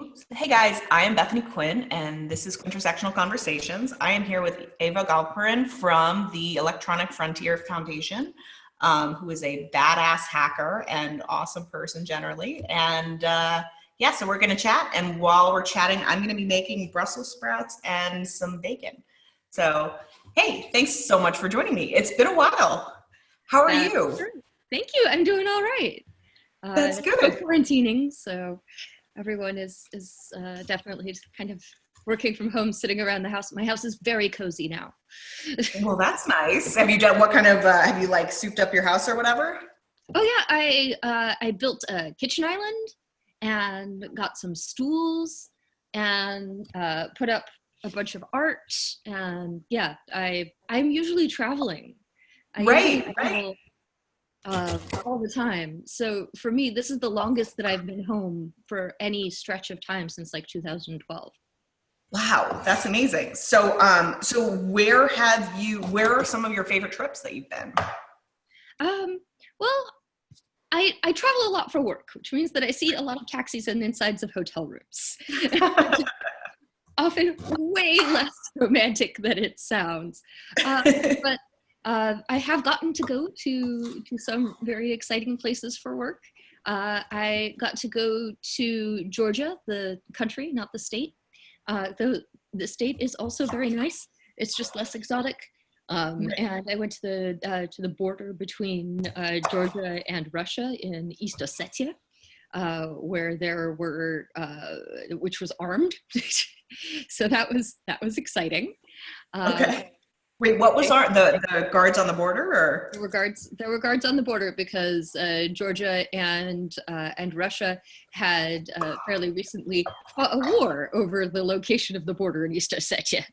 Oops. Hey guys, I am Bethany Quinn, and this is Quintersectional Conversations. I am here with Eva Galperin from the Electronic Frontier Foundation, who is a badass hacker and awesome person generally. And yeah, so we're going to chat. And while we're chatting, I'm going to be making Brussels sprouts and some bacon. So, hey, thanks so much for joining me. It's been a while. How are you? Sure. Thank you. I'm doing all right. That's good. Still quarantining, so everyone is definitely just kind of working from home, sitting around the house. My house is very cozy now. Well, that's nice. Have you done what kind of have you like souped up your house or whatever? Oh yeah, I built a kitchen island and got some stools and put up a bunch of art. And yeah, I'm usually traveling. I usually Right. travel all the time. So for me, this is the longest that I've been home for any stretch of time since like 2012. Wow, that's amazing. So, so where are some of your favorite trips that you've been? Well, I travel a lot for work, which means that I see a lot of taxis and insides of hotel rooms. Often way less romantic than it sounds. But I have gotten to go to some very exciting places for work. I got to go to Georgia, the country, not the state. The state is also very nice. It's just less exotic. And I went to the border between Georgia and Russia in East Ossetia, where there were which was armed. So that was exciting. Okay. Wait, what was the guards on the border or? There were guards on the border because Georgia and Russia had fairly recently fought a war over the location of the border in East Ossetia.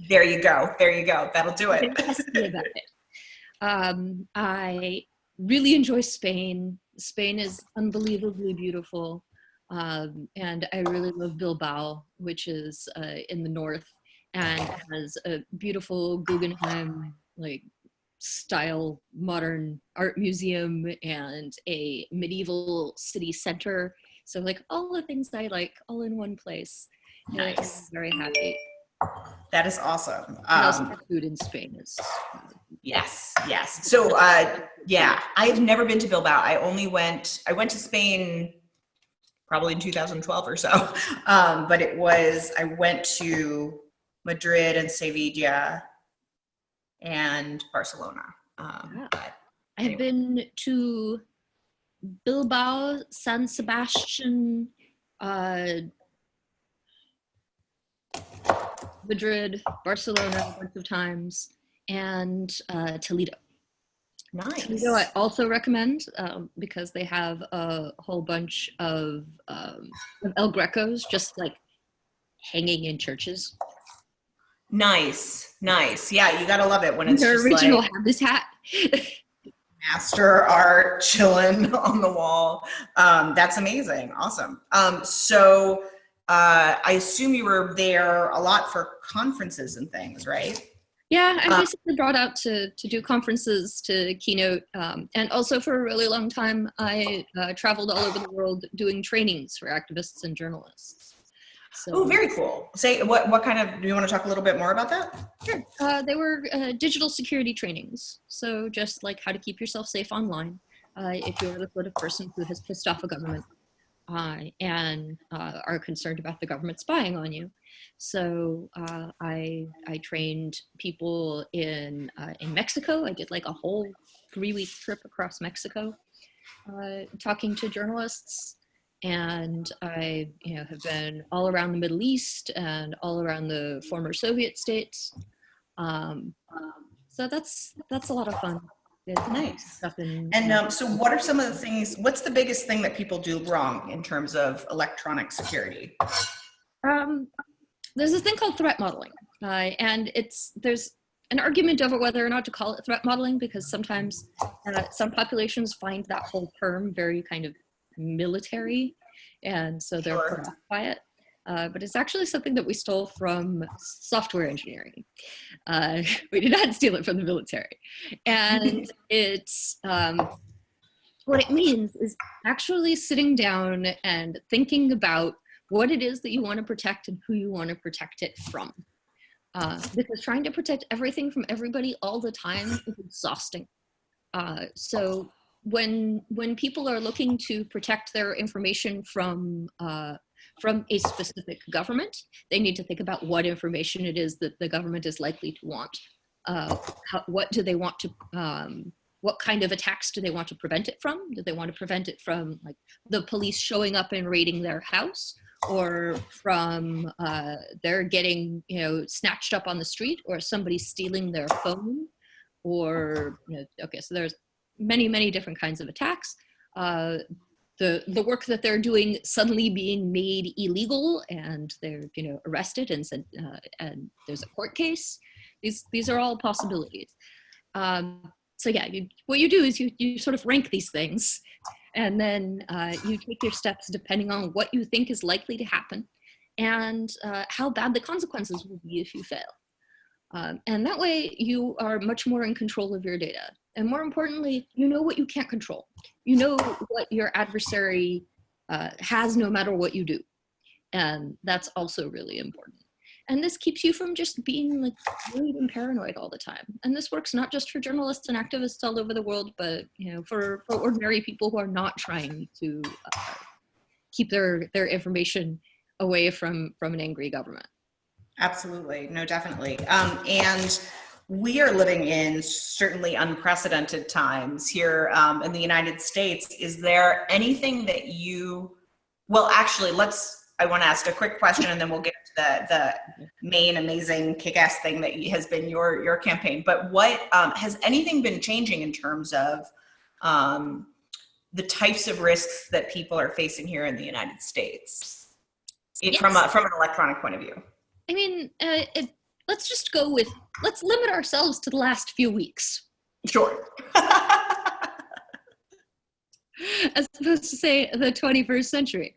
There you go. There you go. That'll do it. They asked me about it. I really enjoy Spain. Spain is unbelievably beautiful. And I really love Bilbao, which is in the north and has a beautiful Guggenheim like style modern art museum and a medieval city center. So like all the things I like all in one place. Nice. I'm very happy. That is awesome. And also the food in Spain is Yes. So, yeah, I've never been to Bilbao. I went to Spain probably in 2012 or so. But I went to Madrid and Sevilla and Barcelona. I've been to Bilbao, San Sebastian, Madrid, Barcelona a bunch of times, and Toledo. Nice. Toledo I also recommend because they have a whole bunch of El Grecos just like hanging in churches. Nice. Yeah, you gotta love it when it's Their just original like habitat. master art chilling on the wall. That's amazing. Awesome. So I assume you were there a lot for conferences and things, right? Yeah, I'm basically brought out to do conferences, to keynote, and also for a really long time, I traveled all over the world doing trainings for activists and journalists. So, oh, very cool. Say what kind of, do you want to talk a little bit more about that? sure. They were digital security trainings. So just like how to keep yourself safe online if you're the sort of person who has pissed off a government and are concerned about the government spying on you. So I trained people in Mexico. I did like a whole 3-week trip across Mexico, talking to journalists. And I, have been all around the Middle East and all around the former Soviet states. So that's a lot of fun. Nice. And so what are some of the things, what's the biggest thing that people do wrong in terms of electronic security? There's a thing called threat modeling. And there's an argument over whether or not to call it threat modeling because sometimes some populations find that whole term very kind of military, and so they're put off by it. But it's actually something that we stole from software engineering. We did not steal it from the military. And it's, what it means is actually sitting down and thinking about what it is that you want to protect and who you want to protect it from. Because trying to protect everything from everybody all the time is exhausting. So when people are looking to protect their information from a specific government, they need to think about what information it is that the government is likely to want. What do they want to, what kind of attacks do they want to prevent it from? Do they want to prevent it from like the police showing up and raiding their house, or from they're getting, you know, snatched up on the street, or somebody stealing their phone, or, you know, okay, so there's many different kinds of attacks. The work that they're doing suddenly being made illegal, and they're, you know, arrested and sent, and there's a court case. These are all possibilities. So yeah, what you do is you sort of rank these things, and then you take your steps depending on what you think is likely to happen, and how bad the consequences will be if you fail. And that way you are much more in control of your data. And more importantly, you know what you can't control. You know what your adversary has no matter what you do. And that's also really important. And this keeps you from just being like worried and paranoid all the time. And this works not just for journalists and activists all over the world, but, you know, for ordinary people who are not trying to keep their information away from an angry government. Absolutely. No, definitely. And we are living in certainly unprecedented times here in the United States. Is there anything that you, well, actually, I want to ask a quick question and then we'll get to the main amazing kick-ass thing that has been your campaign. But what has anything been changing in terms of the types of risks that people are facing here in the United States from an electronic point of view? I mean, let's just go with, let's limit ourselves to the last few weeks. Sure. As opposed to say the 21st century,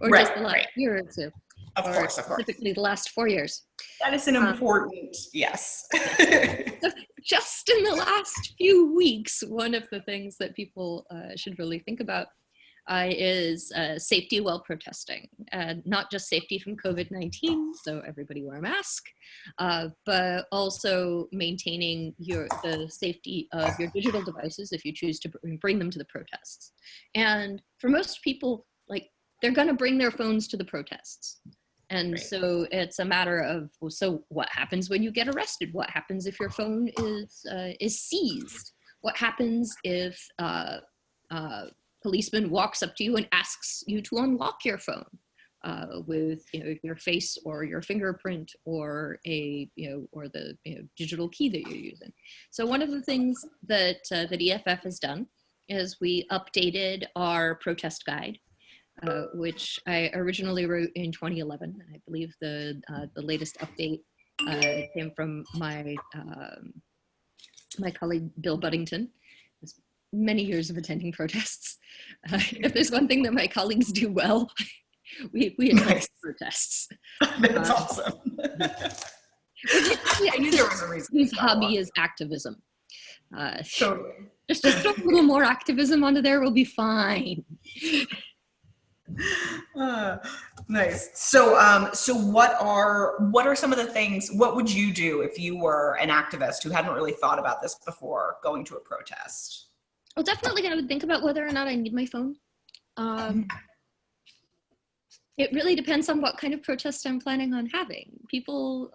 or right, just the last year or two. Of course. Specifically the last 4 years. That is an important, yes. So just in the last few weeks, one of the things that people should really think about is safety while protesting. Not just safety from COVID-19, so everybody wear a mask, but also maintaining the safety of your digital devices if you choose to bring them to the protests. And for most people, like, they're gonna bring their phones to the protests. And right. So it's a matter of, well, so what happens when you get arrested? What happens if your phone is seized? What happens if policeman walks up to you and asks you to unlock your phone with, you know, your face or your fingerprint or the digital key that you're using? So one of the things that EFF has done is we updated our protest guide, which I originally wrote in 2011, and I believe the latest update came from my my colleague Bill Buddington. Many years of attending protests. If there's one thing that my colleagues do well, we attend protests. That's awesome. I knew there was a reason. His hobby is activism. Totally. Just throw a little more activism onto there, we'll be fine. Nice. So what are some of the things, what would you do if you were an activist who hadn't really thought about this before going to a protest? Well, definitely I would think about whether or not I need my phone. It really depends on what kind of protest I'm planning on having. People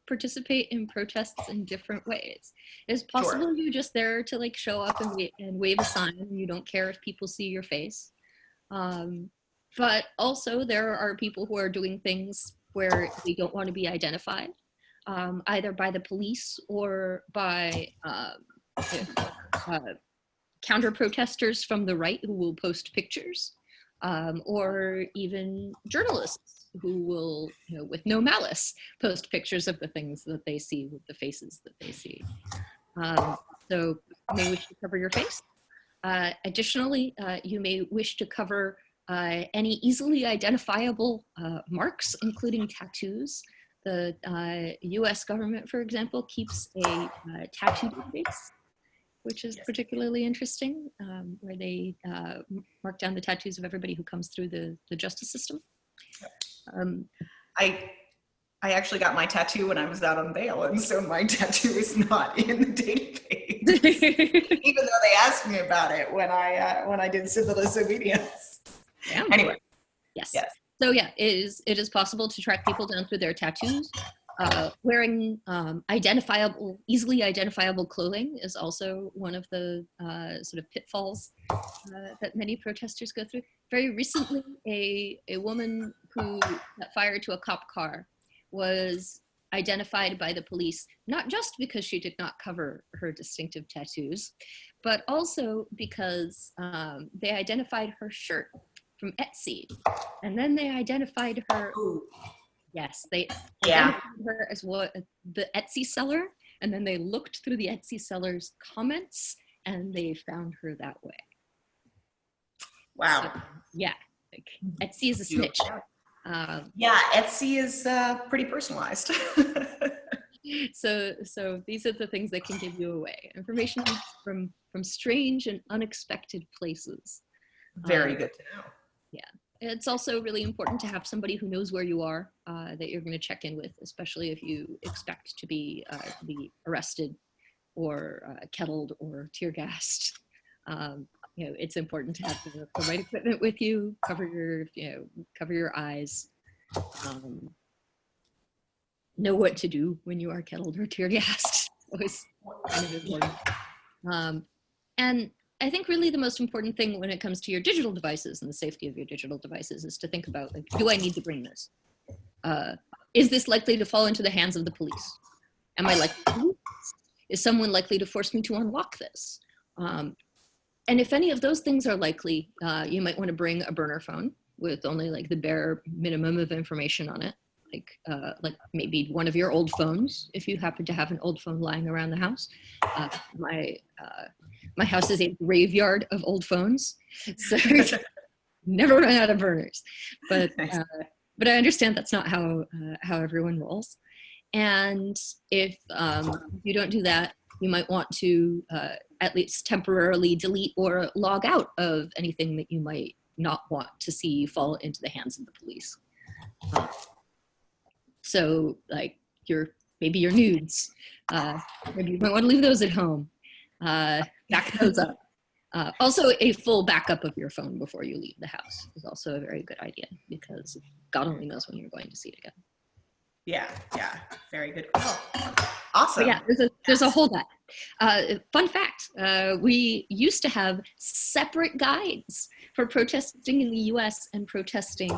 participate in protests in different ways. It's possible you're just there to like show up and wave a sign and you don't care if people see your face. But also there are people who are doing things where they don't want to be identified, either by the police or by counter protesters from the right who will post pictures, or even journalists who will, you know, with no malice, post pictures of the things that they see with the faces that they see. So you may wish to cover your face. Additionally, you may wish to cover any easily identifiable marks, including tattoos. The US government, for example, keeps a tattoo database, which is particularly interesting, where they mark down the tattoos of everybody who comes through the justice system. Um, I I actually got my tattoo when I was out on bail, and so my tattoo is not in the database, even though they asked me about it when I did civil disobedience. yeah. Anyway, Yes. yes. So yeah, it is possible to track people down through their tattoos. Wearing easily identifiable clothing is also one of the sort of pitfalls that many protesters go through. Very recently, a woman who set fire to a cop car was identified by the police, not just because she did not cover her distinctive tattoos, but also because they identified her shirt from Etsy. And then they identified her. Ooh. Yes, they Yeah. identified her as what the Etsy seller, and then they looked through the Etsy seller's comments, and they found her that way. Wow. So, yeah, like Etsy is a snitch. Yeah, Etsy is pretty personalized. So these are the things that can give you away. Information from strange and unexpected places. Very good to know. Yeah. It's also really important to have somebody who knows where you are that you're going to check in with, especially if you expect to be arrested or kettled or tear gassed. It's important to have the right equipment with you. Cover your eyes. Know what to do when you are kettled or tear gassed. Always kind of important. And I think really the most important thing when it comes to your digital devices and the safety of your digital devices is to think about, like, do I need to bring this? Is this likely to fall into the hands of the police? Am I likely to lose this? Is someone likely to force me to unlock this? And if any of those things are likely, you might want to bring a burner phone with only like the bare minimum of information on it. Like maybe one of your old phones, if you happen to have an old phone lying around the house. My house is a graveyard of old phones, so never run out of burners. But Nice. But I understand that's not how everyone rolls. And if you don't do that, you might want to at least temporarily delete or log out of anything that you might not want to see fall into the hands of the police. So like maybe your nudes, maybe you might want to leave those at home. Back those up. Also, a full backup of your phone before you leave the house is also a very good idea, because God only knows when you're going to see it again. Yeah, very good call. Awesome. But yeah, there's a whole lot. Fun fact, we used to have separate guides for protesting in the US and protesting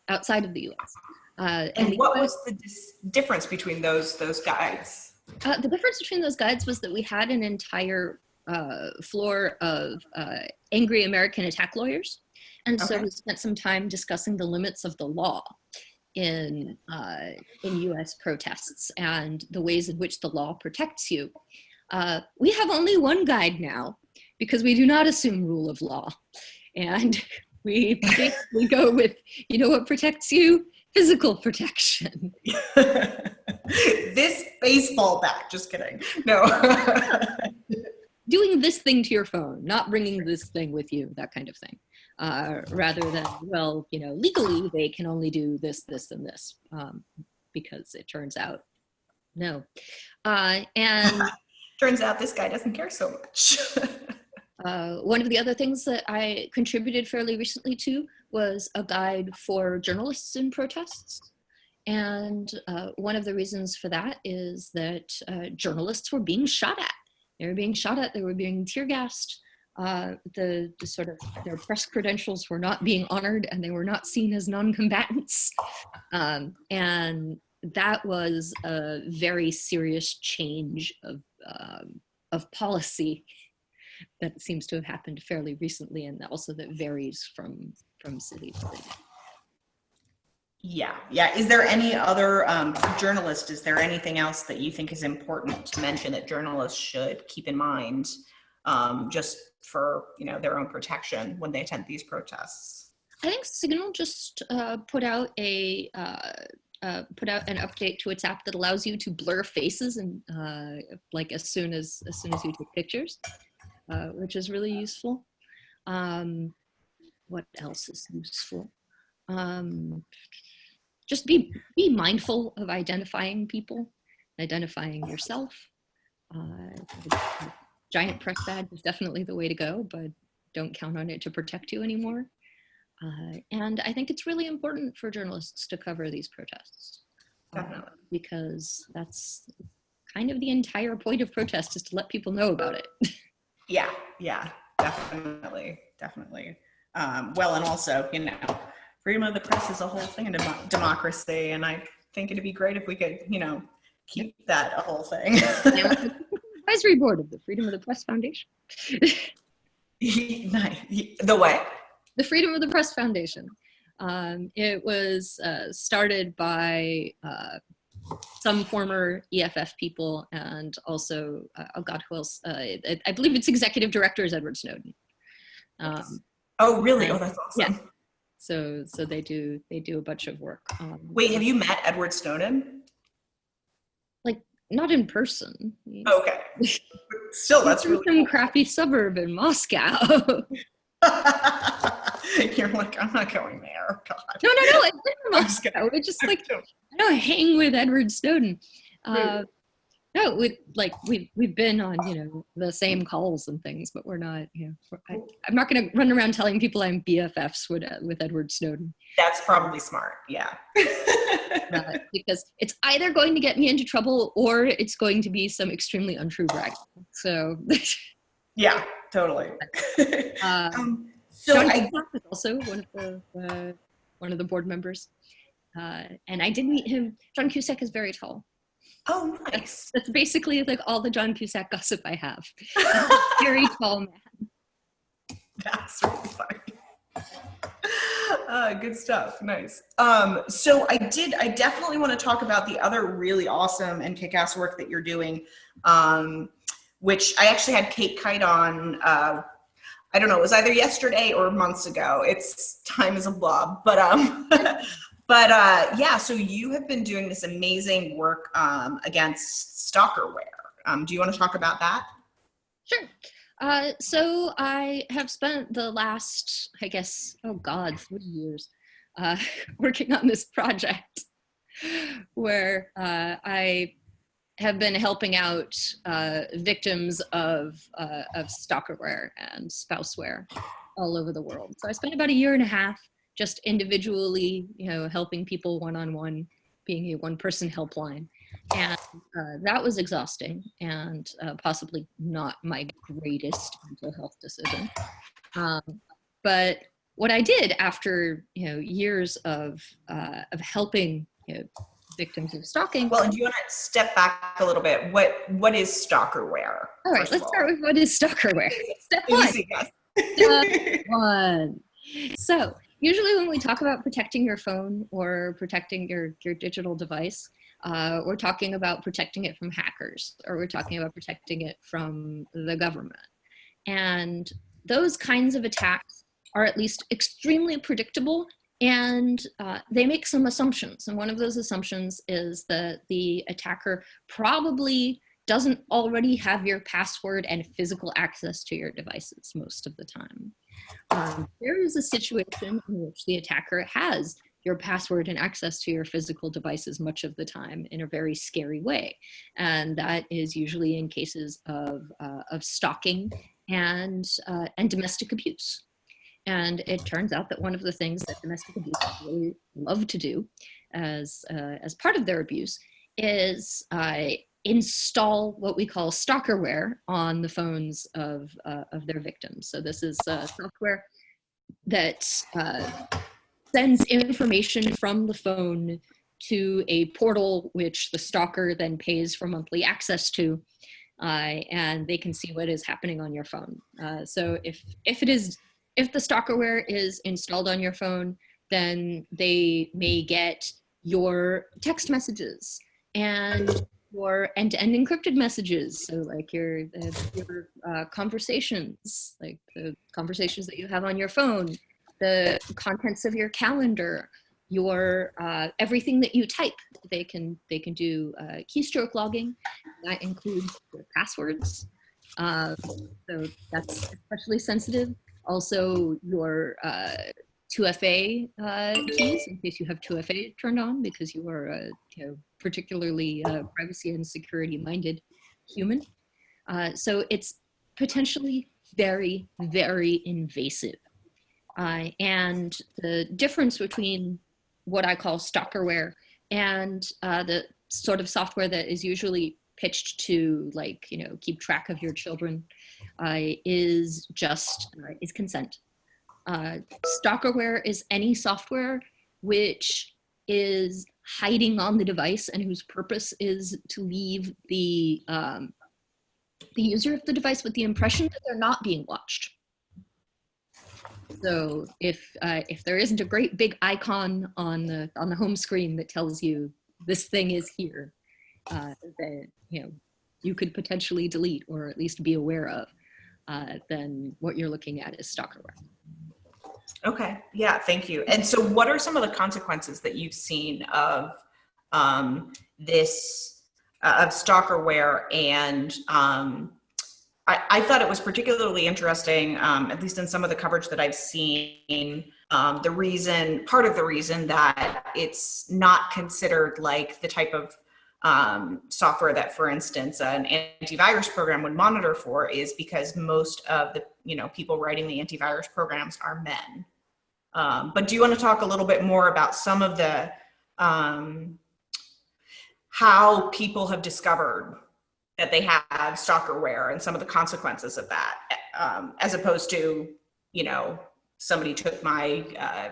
outside of the US. And what was the difference between those guides? The difference between those guides was that we had an entire floor of angry American attack lawyers. And so we spent some time discussing the limits of the law in US protests and the ways in which the law protects you. We have only one guide now because we do not assume rule of law. And we basically go with, what protects you? Physical protection. This baseball bat, just kidding. No. Doing this thing to your phone, not bringing this thing with you, that kind of thing. Rather than, legally they can only do this, this, and this, because it turns out, no. And turns out this guy doesn't care so much. One of the other things that I contributed fairly recently to was a guide for journalists in protests. And one of the reasons for that is that journalists were being shot at. They were being shot at, they were being tear gassed. The sort of their press credentials were not being honored, and they were not seen as non-combatants. And that was a very serious change of policy that seems to have happened fairly recently, and also that varies from city to city. Yeah. Is there any other journalist? Is there anything else that you think is important to mention that journalists should keep in mind, just for their own protection when they attend these protests? I think Signal just put out an update to its app that allows you to blur faces and like as soon as you take pictures, which is really useful. What else is useful? just be mindful of identifying people, identifying yourself. Giant press badge is definitely the way to go, but don't count on it to protect you anymore. And I think it's really important for journalists to cover these protests. Definitely. Because that's kind of the entire point of protest, is to let people know about it. Yeah, definitely. Well, and also, freedom of the press is a whole thing in democracy, and I think it'd be great if we could, keep that a whole thing. Advisory board of the Freedom of the Press Foundation. The what? The Freedom of the Press Foundation. It was started by some former EFF people, and also, oh God, who else? I believe its executive director is Edward Snowden. Oh, really? Oh, that's awesome. Yeah. So they do a bunch of work. Wait, have you met Edward Snowden? Like, not in person. Okay. Still, that's really some crappy suburb in Moscow. You're like, I'm not going there. God. No. I've been in Moscow. It's just like, I hang with Edward Snowden. No, we've been on the same calls and things, but we're not. I'm not going to run around telling people I'm BFFs with Edward Snowden. That's probably smart. Yeah. Because it's either going to get me into trouble or it's going to be some extremely untrue bragging. So. Yeah, totally. So John Cusack is also one of the board members, and I did meet him. John Cusack is very tall. Oh, nice. That's basically like all the John Cusack gossip I have. Very tall man. That's really funny. Good stuff. Nice. So I definitely want to talk about the other really awesome and kick-ass work that you're doing, which I actually had Kate Kite on, I don't know, it was either yesterday or months ago. It's time is a blob, but yeah, so you have been doing this amazing work against Stalkerware. Do you want to talk about that? Sure. So I have spent the last, 3 years working on this project where I have been helping out victims of Stalkerware and Spouseware all over the world. So I spent about 1.5 years just individually, helping people one-on-one, being a one-person helpline. And that was exhausting and possibly not my greatest mental health decision. But what I did after, years of helping victims of stalking. Well, do you want to step back a little bit? What is Stalkerware? All right, let's start with what is Stalkerware. Step one. So usually when we talk about protecting your phone or protecting your digital device, we're talking about protecting it from hackers, or we're talking about protecting it from the government. And those kinds of attacks are at least extremely predictable, and they make some assumptions. And one of those assumptions is that the attacker probably doesn't already have your password and physical access to your devices most of the time. There is a situation in which the attacker has your password and access to your physical devices much of the time in a very scary way. And that is usually in cases of stalking and domestic abuse. And it turns out that one of the things that domestic abusers really love to do as part of their abuse is install what we call stalkerware on the phones of their victims. So this is software that sends information from the phone to a portal which the stalker then pays for monthly access to, and they can see what is happening on your phone. So if the stalkerware is installed on your phone, then they may get your text messages and your end-to-end encrypted messages. So like your conversations, like the conversations that you have on your phone, the contents of your calendar, your everything that you type. They can do keystroke logging. That includes your passwords. So that's especially sensitive. Also your 2FA keys in case you have 2FA turned on because you are a particularly privacy and security minded human. So it's potentially very, very invasive. And the difference between what I call stalkerware and the sort of software that is usually pitched to, like, keep track of your children is consent. Stalkerware is any software which is hiding on the device and whose purpose is to leave the user of the device with the impression that they're not being watched. So if there isn't a great big icon on the home screen that tells you this thing is here, that you could potentially delete or at least be aware of, then what you're looking at is stalkerware. Okay, yeah, thank you. And so what are some of the consequences that you've seen of this, of stalkerware? And I thought it was particularly interesting, at least in some of the coverage that I've seen, part of the reason that it's not considered like the type of software that, for instance, an antivirus program would monitor for is because most of the people writing the antivirus programs are men. But do you want to talk a little bit more about some of the how people have discovered that they have stalkerware and some of the consequences of that, as opposed to somebody took my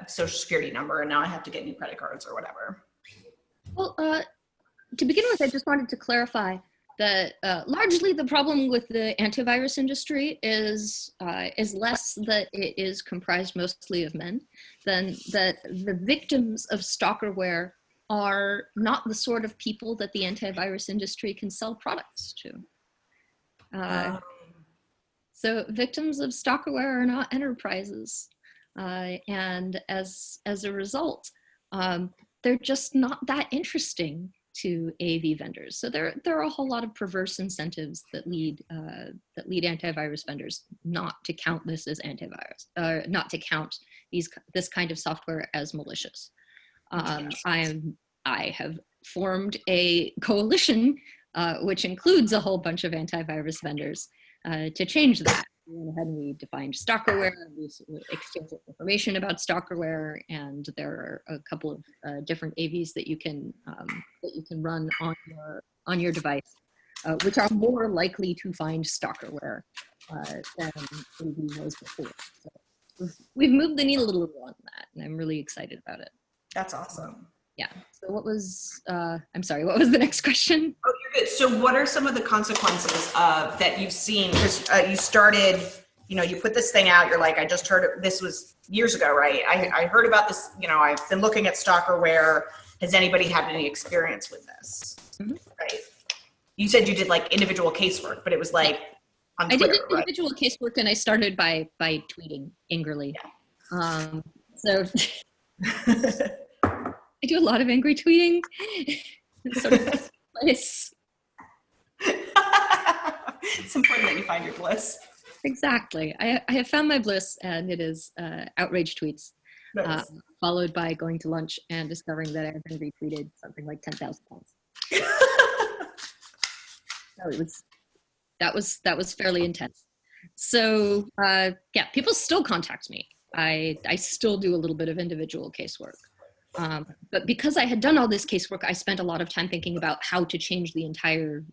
social security number and now I have to get new credit cards or whatever? Well, to begin with, I just wanted to clarify that largely the problem with the antivirus industry is less that it is comprised mostly of men than that the victims of stalkerware are not the sort of people that the antivirus industry can sell products to. So victims of stalkerware are not enterprises. And as a result, they're just not that interesting to AV vendors. So there are a whole lot of perverse incentives that lead antivirus vendors not to count this as antivirus, not to count this kind of software as malicious. I have formed a coalition which includes a whole bunch of antivirus vendors to change that. We went ahead and we defined stalkerware, we exchanged information about stalkerware, and there are a couple of different AVs that you can run on your device, which are more likely to find stalkerware than AV was before. So we've moved the needle a little on that, and I'm really excited about it. That's awesome. Yeah. So what was the next question? Oh, you're good. So what are some of the consequences that you've seen? Because you started, you put this thing out, you're like, I just heard it. This was years ago, right? I heard about this, I've been looking at stalkerware. Has anybody had any experience with this? Mm-hmm. Right. You said you did like individual casework, but it was like on Twitter, I did individual casework, and I started by tweeting angrily. Yeah. So I do a lot of angry tweeting. It's sort of bliss. It's important that you find your bliss. Exactly. I have found my bliss, and it is outrage tweets, nice. Followed by going to lunch and discovering that I have been retweeted something like 10,000 times. So that was fairly intense. So yeah, people still contact me. I still do a little bit of individual casework. But because I had done all this casework, I spent a lot of time thinking about how to change the entire,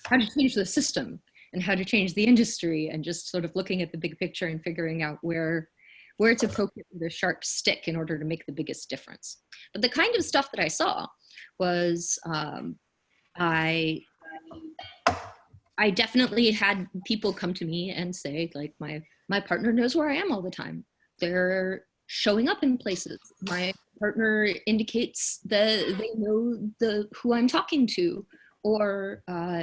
how to change the system and how to change the industry, and just sort of looking at the big picture and figuring out where to poke it with a sharp stick in order to make the biggest difference. But the kind of stuff that I saw was I definitely had people come to me and say, like, my partner knows where I am all the time. They're showing up in places. My partner indicates that they know who I'm talking to, or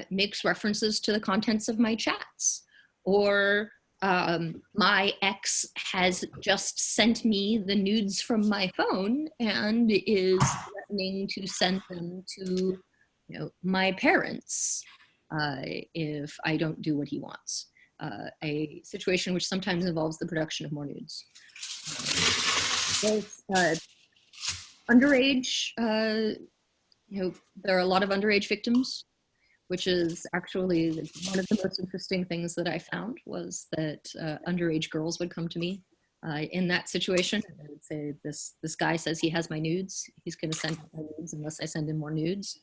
makes references to the contents of my chats, or my ex has just sent me the nudes from my phone and is threatening to send them to my parents if I don't do what he wants. a situation which sometimes involves the production of more nudes. Underage, there are a lot of underage victims, which is actually one of the most interesting things that I found was that underage girls would come to me in that situation. And I would say, this guy says he has my nudes. He's going to send me my nudes unless I send him more nudes.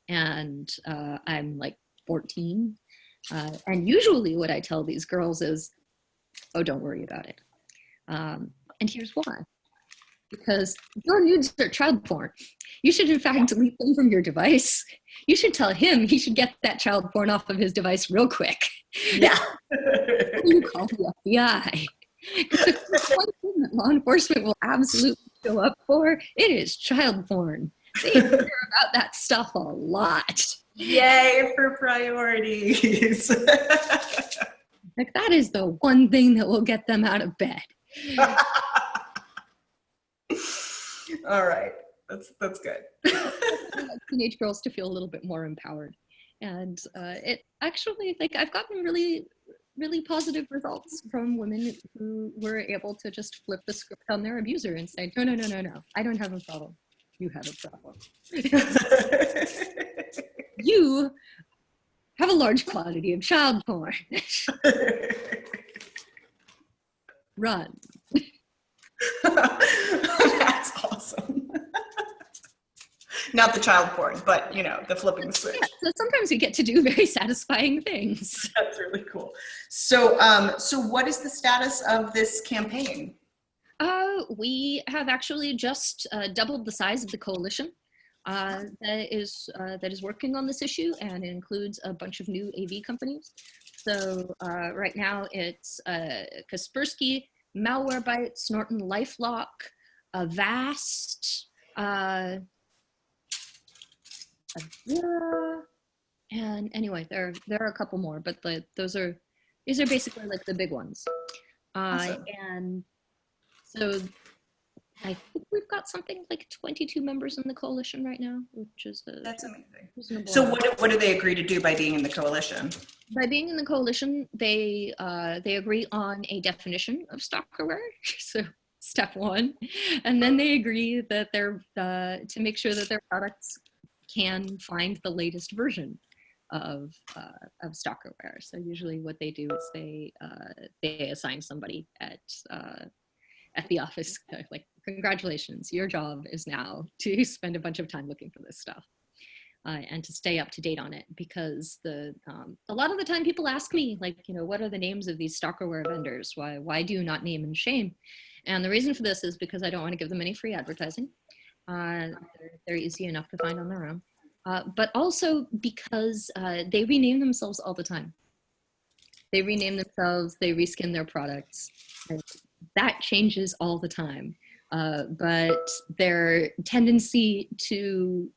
And I'm like 14. And usually what I tell these girls is, oh, don't worry about it. And here's why. Because your nudes are child porn. You should, in fact, delete them from your device. You should tell him he should get that child porn off of his device real quick. Yeah. You call the FBI. Because if there's one thing that law enforcement will absolutely show up for, it is child porn. They hear about that stuff a lot. Yay for priorities. Like, that is the one thing that will get them out of bed. All right, that's good. Teenage girls to feel a little bit more empowered, and it actually, like, I've gotten really, really positive results from women who were able to just flip the script on their abuser and say, no, I don't have a problem. You have a problem. You have a large quantity of child porn. Run. That's awesome. Not the child porn, but the flipping the switch. Yeah, so sometimes we get to do very satisfying things. That's really cool. So, so what is the status of this campaign? We have actually just doubled the size of the coalition that is working on this issue, and it includes a bunch of new AV companies. So right now it's Kaspersky, Malwarebytes, Norton LifeLock, Avast, and anyway, there are a couple more, but these are basically like the big ones. Awesome. And so I think we've got something like 22 members in the coalition right now, which is that's amazing. So what do they agree to do by being in the coalition? By being in the coalition, they agree on a definition of stalkerware. So step one, and then they agree that they're to make sure that their products can find the latest version of stalkerware. So usually what they do is they assign somebody at the office, like, congratulations, your job is now to spend a bunch of time looking for this stuff and to stay up to date on it, because a lot of the time people ask me, like, what are the names of these stalkerware vendors? Why do you not name and shame? And the reason for this is because I don't want to give them any free advertising. They're easy enough to find on their own. But also because they rename themselves all the time. They rename themselves, they reskin their products. And that changes all the time. But their tendency to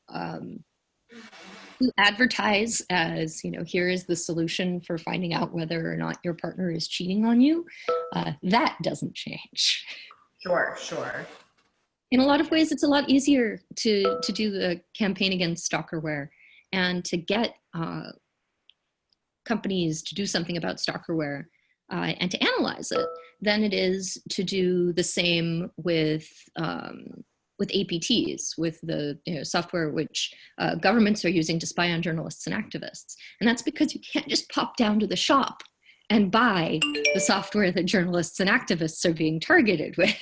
advertise as, here is the solution for finding out whether or not your partner is cheating on you, that doesn't change. Sure. In a lot of ways, it's a lot easier to do the campaign against stalkerware and to get companies to do something about stalkerware and to analyze it than it is to do the same with APTs, with the software which governments are using to spy on journalists and activists. And that's because you can't just pop down to the shop and buy the software that journalists and activists are being targeted with.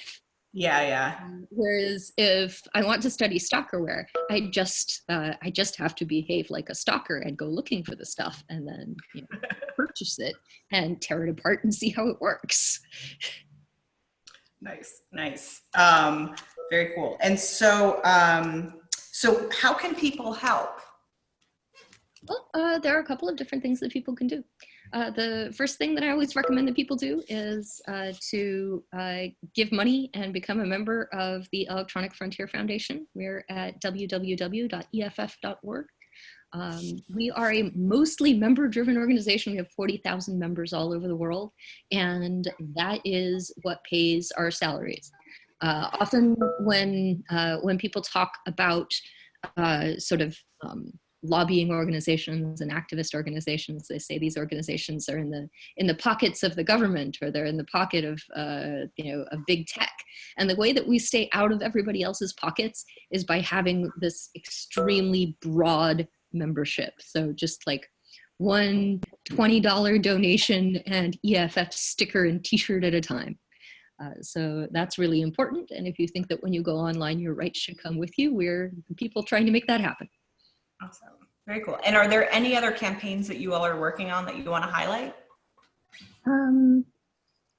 Yeah. Whereas if I want to study stalkerware, I just have to behave like a stalker and go looking for the stuff and then purchase it and tear it apart and see how it works. Nice. Very cool. And so, so how can people help? Well, there are a couple of different things that people can do. The first thing that I always recommend that people do is to give money and become a member of the Electronic Frontier Foundation. We're at www.eff.org. We are a mostly member-driven organization. We have 40,000 members all over the world, and that is what pays our salaries. Often when people talk about lobbying organizations and activist organizations. They say these organizations are in the pockets of the government, or they're in the pocket of of big tech. And the way that we stay out of everybody else's pockets is by having this extremely broad membership. So just like one $20 donation and EFF sticker and t-shirt at a time. So that's really important. And if you think that when you go online, your rights should come with you, we're people trying to make that happen. Awesome. Very cool. And are there any other campaigns that you all are working on that you want to highlight? No,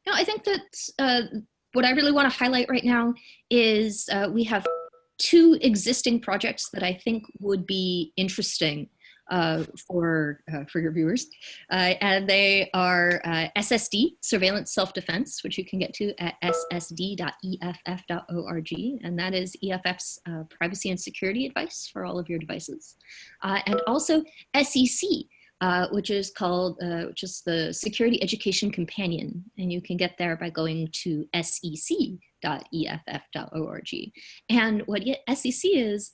I think that what I really want to highlight right now is we have 2 existing projects that I think would be interesting for your viewers. And they are SSD, Surveillance Self-Defense, which you can get to at ssd.eff.org. And that is EFF's privacy and security advice for all of your devices. And also SEC, which is the Security Education Companion. And you can get there by going to sec.eff.org. And what SEC is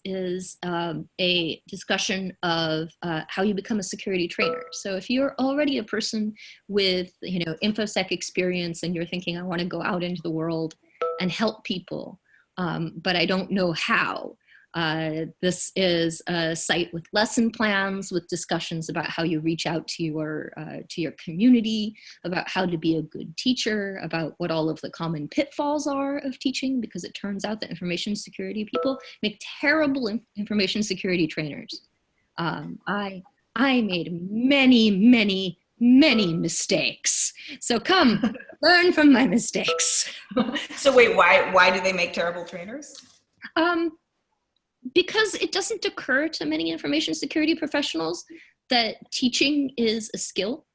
a discussion of how you become a security trainer. So if you're already a person with InfoSec experience and you're thinking, I want to go out into the world and help people, but I don't know how, this is a site with lesson plans, with discussions about how you reach out to your community, about how to be a good teacher, about what all of the common pitfalls are of teaching, because it turns out that information security people make terrible information security trainers. I made many mistakes. So come, learn from my mistakes. So wait, why do they make terrible trainers? Because it doesn't occur to many information security professionals that teaching is a skill.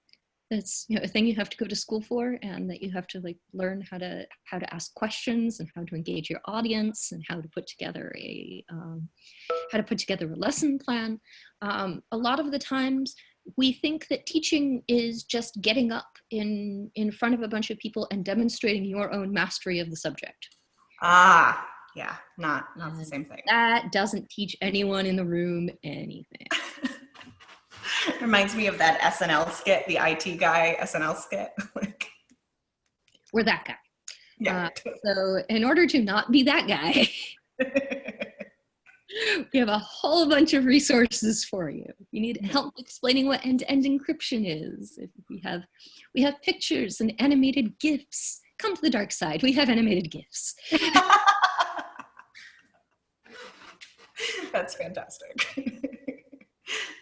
That's a thing you have to go to school for, and that you have to learn how to ask questions and how to engage your audience and how to put together a lesson plan. A lot of the times we think that teaching is just getting up in front of a bunch of people and demonstrating your own mastery of the subject. Yeah, not the same thing. That doesn't teach anyone in the room anything. Reminds me of that SNL skit, the IT guy SNL skit. We're that guy. Yeah. So in order to not be that guy, we have a whole bunch of resources for you. If you need help explaining what end-to-end encryption is, if we have pictures and animated GIFs. Come to the dark side. We have animated GIFs. That's fantastic.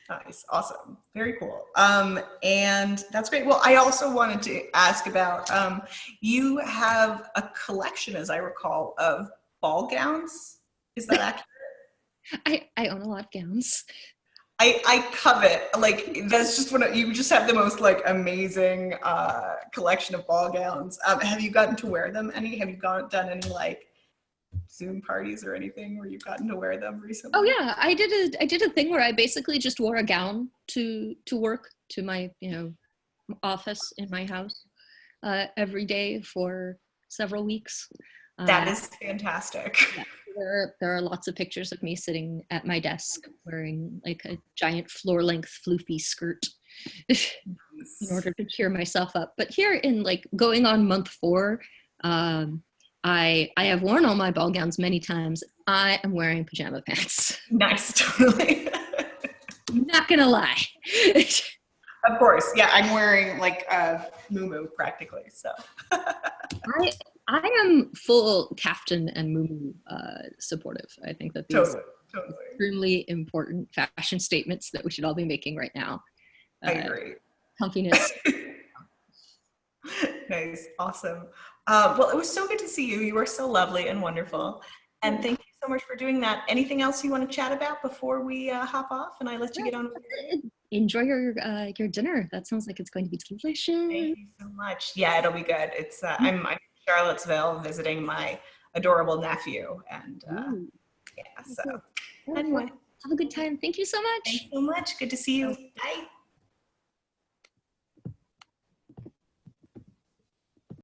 Nice. Awesome. Very cool. And that's great. Well, I also wanted to ask about, you have a collection, as I recall, of ball gowns. Is that accurate? I own a lot of gowns. I covet, that's just you just have the most amazing collection of ball gowns. Have you gotten to wear them any? Have you done any Zoom parties or anything where you've gotten to wear them recently? Oh yeah, I did a thing where I basically just wore a gown to work, to my office in my house every day for several weeks. That is fantastic. Yeah, there are lots of pictures of me sitting at my desk wearing a giant floor-length floofy skirt in order to cheer myself up. But here in going on month 4, I have worn all my ball gowns many times. I am wearing pajama pants. Nice, totally. Not gonna lie. Of course, yeah, I'm wearing a muumuu practically, so. I am full kaftan and muumuu supportive. I think that these are extremely important fashion statements that we should all be making right now. I agree. Comfiness. Nice, awesome. Well, it was so good to see you. You were so lovely and wonderful. And thank you so much for doing that. Anything else you want to chat about before we hop off and I let you get on with it? Enjoy your dinner. That sounds like it's going to be delicious. Thank you so much. Yeah, it'll be good. It's I'm in Charlottesville visiting my adorable nephew, and yeah, so anyway, have a good time. Thank you so much. Thanks so much. Good to see you. Bye.